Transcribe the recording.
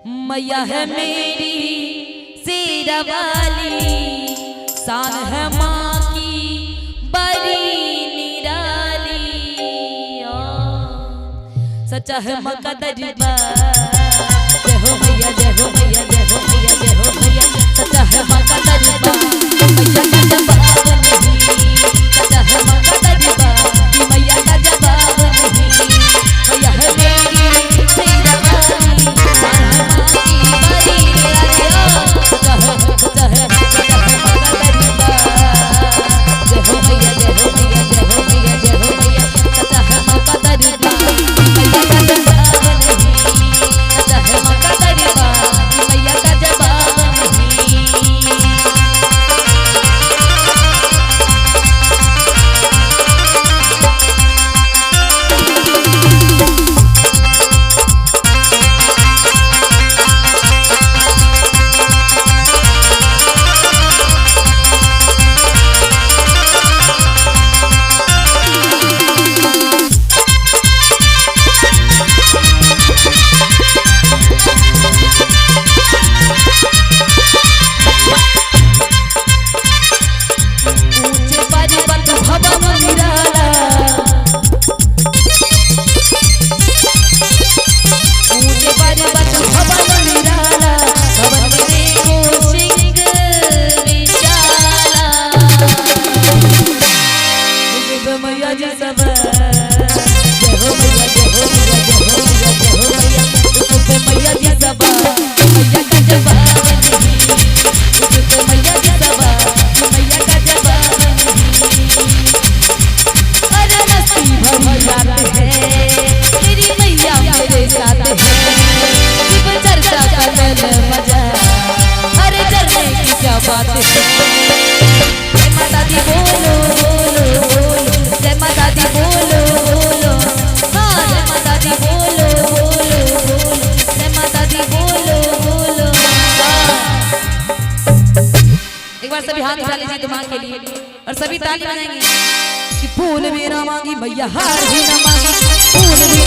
मैया है मेरी शेरा वाली, शान है माँ की बड़ी निराली। सच्चा है माँ का दरबार, जय हो मैया जय हो मैया जय हो मैया जय हो मैया। सच्चा है माँ का दरबार, मैया का जवाब नहीं। सच्चा है माँ का दरबार, मैया का जवाब नहीं। मैया है मेरी शेरा वाली, शान है माँ की बड़ी निराली। सच्चा है माँ का दरबार, जय हो मैया जय हो मैया जय हो मैया जय हो मैया। सच्चा है माँ का दरबार, मैया का जवाब नहीं। सच्चा है माँ का दरबार, मैया का जवाब नहीं। ऊंचे पर्वत भवन निराला, ऊंचे पर्वत भवन निराला, भवन में देखो सिंह विशाला। मुझे मैया जी सब, जय हो मैया जय हो मैया जय हो मैया जय हो मैया। मुझे मैया जी सब, मैया का जवाब नहीं। मुझे मैया जी सब, मैया का जवाब नहीं। अरे मस्ती भरी रात है, मेरी मैया मेरे साथ है। शिव चर्चा का दिल मजा, अरे डरने की क्या बात है। जय माता दी बोलो बोलो बोलो, जय माता दी बोलो बोलो। हाँ जय माता दी बोलो बोलो बोलो, जय माता दी बोलो बोलो। एक बार सभी हाथ उठा लीजिए माँ के लिए और सभी ताली बजाएंगे कि फूल भी ना मांगी मैया हार भी ना मांगी, फूल भी